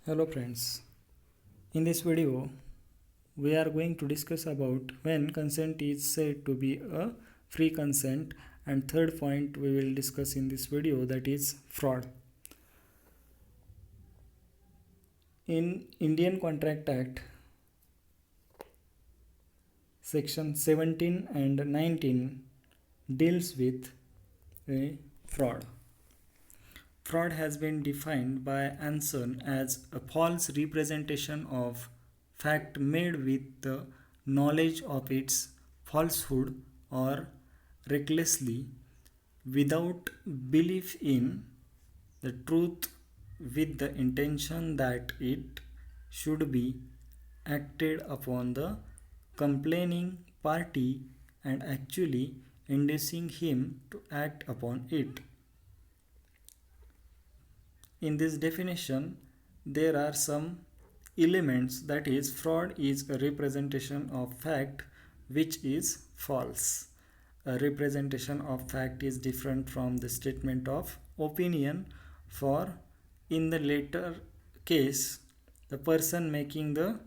Hello friends, in this video we are going to discuss about when consent is said to be a free consent, and third point we will discuss in this video, that is fraud. In Indian Contract Act section 17 and 19 deals with a fraud. Fraud has been defined by Anson as a false representation of fact made with the knowledge of its falsehood or recklessly without belief in the truth, with the intention that it should be acted upon the complaining party and actually inducing him to act upon it. In this definition, there are some elements, that is, fraud is a representation of fact which is false. A representation of fact is different from the statement of opinion, for in the latter case, the person making the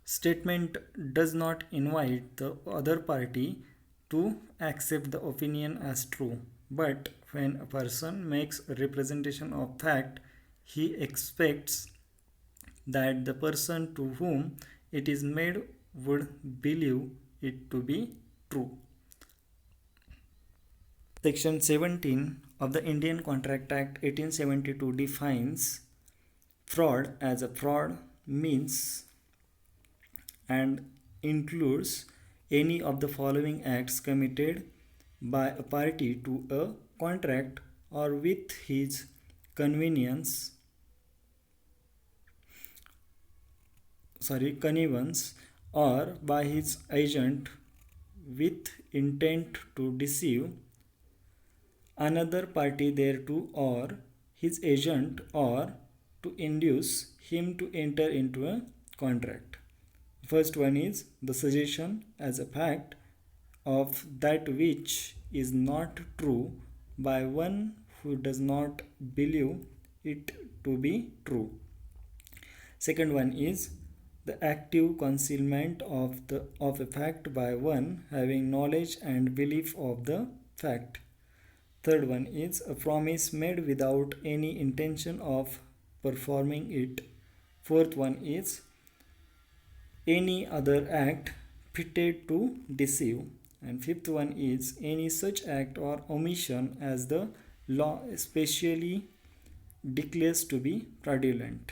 statement does not invite the other party to accept the opinion as true. But when a person makes a representation of fact, he expects that the person to whom it is made would believe it to be true. Section 17 of the Indian Contract Act 1872 defines fraud as a fraud means and includes any of the following acts committed by a party to a contract or with his connivance or by his agent with intent to deceive another party thereto, or his agent, or to induce him to enter into a contract. First one is the suggestion as a fact of that which is not true by one who does not believe it to be true. Second one is the active concealment of a fact by one having knowledge and belief of the fact. Third one is a promise made without any intention of performing it. Fourth one is any other act fitted to deceive. And fifth one is any such act or omission as the law specially declares to be fraudulent.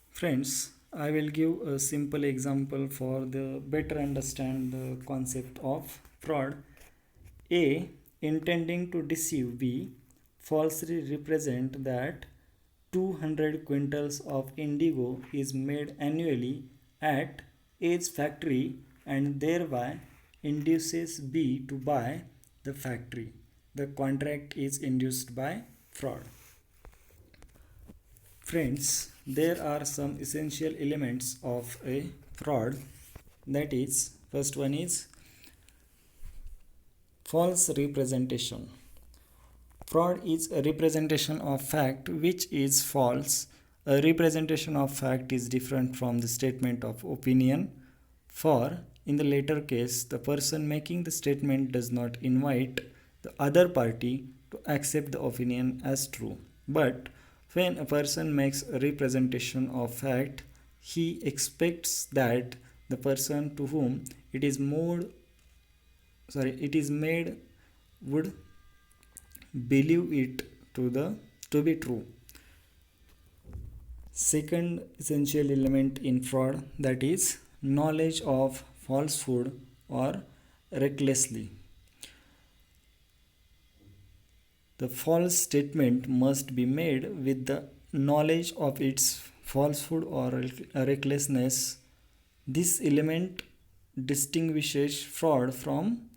Friends, I will give a simple example for the better understand the concept of fraud. A, intending to deceive B, falsely represent that 200 quintals of indigo is made annually at A's factory and thereby induces B to buy the factory. The contract is induced by fraud. Friends, there are some essential elements of a fraud. That is, first one is false representation. Fraud is a representation of fact which is false. A representation of fact is different from the statement of opinion, for in the latter case, the person making the statement does not invite the other party to accept the opinion as true. But when a person makes a representation of fact, he expects that the person to whom it is made would believe it to be true. Second essential element in fraud, that is knowledge of falsehood or recklessly. The false statement must be made with the knowledge of its falsehood or recklessness. This element distinguishes fraud from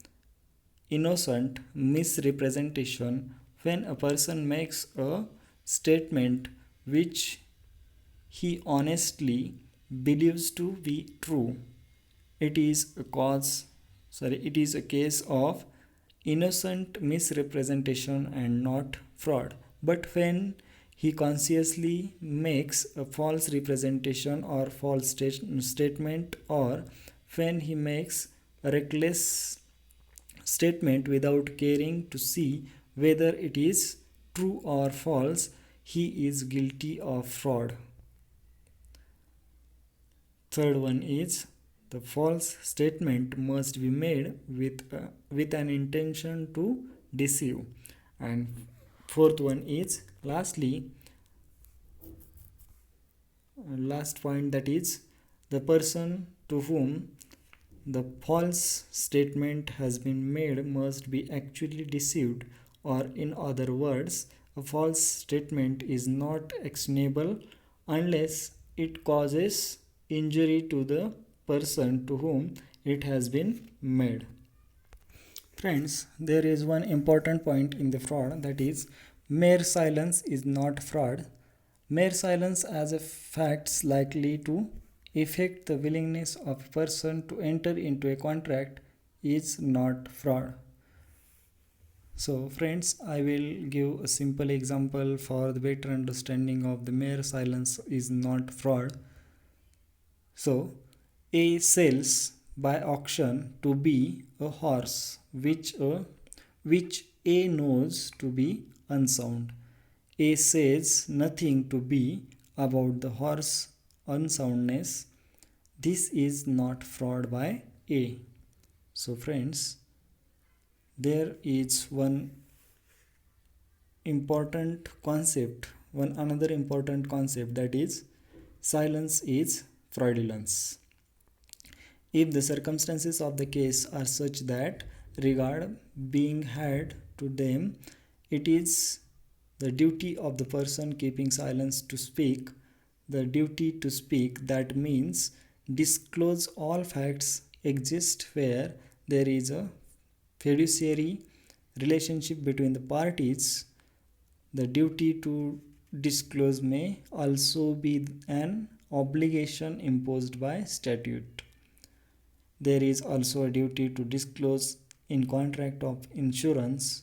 innocent misrepresentation. When a person makes a statement which he honestly believes to be true, it is a case of innocent misrepresentation and not fraud. But when he consciously makes a false representation or false statement, or when he makes a reckless statement without caring to see whether it is true or false, he is guilty of fraud. Third one is the false statement must be made with an intention to deceive. And fourth one is last point, that is the person to whom the false statement has been made must be actually deceived, or in other words, a false statement is not actionable unless it causes injury to the person to whom it has been made. Friends, there is one important point in the fraud, that is mere silence is not fraud. Mere silence as a fact likely to affect the willingness of a person to enter into a contract is not fraud. So, friends, I will give a simple example for the better understanding of the mere silence is not fraud. So, A sells by auction to B a horse which A knows to be unsound. A says nothing to B about the horse unsoundness. This is not fraud by A. So friends, there is one another important concept, that is silence is fraudulence. If the circumstances of the case are such that regard being had to them, it is the duty of the person keeping silence to speak. The duty to speak, that means disclose all facts exist where there is a fiduciary relationship between the parties. The duty to disclose may also be an obligation imposed by statute. There is also a duty to disclose in contract of insurance.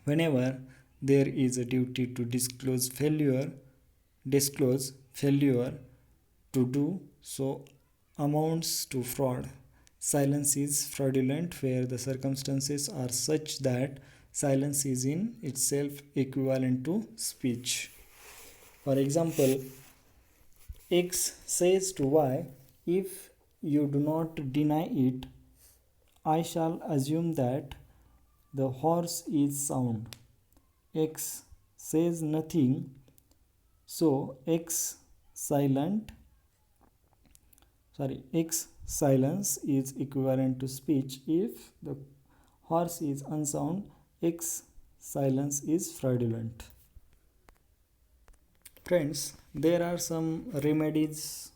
Whenever there is a duty to disclose failure to do so amounts to fraud. Silence is fraudulent where the circumstances are such that silence is in itself equivalent to speech. For example, X says to Y, if you do not deny it, I shall assume that the horse is sound. X says nothing, so X silence is equivalent to speech. If the horse is unsound, X silence is fraudulent. Friends, there are some remedies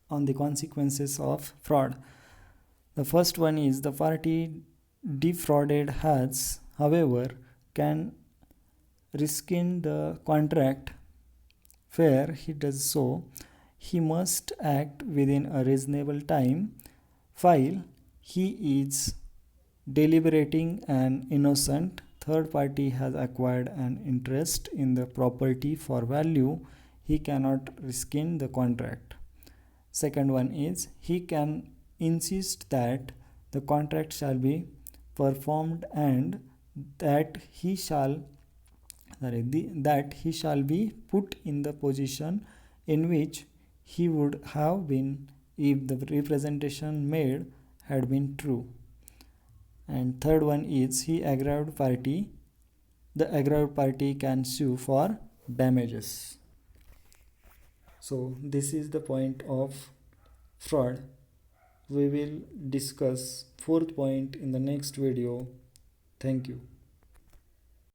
on the consequences of fraud. The first one is the party defrauded has, however, can rescind the contract. Where he does so, he must act within a reasonable time while he is deliberating. An innocent third party has acquired an interest in the property for value, he cannot rescind the contract. Second one is he can insist that the contract shall be performed and that he shall be put in the position in which he would have been if the representation made had been true. And third one is the aggrieved party can sue for damages. So this is the point of fraud. We will discuss fourth point in the next video. Thank you.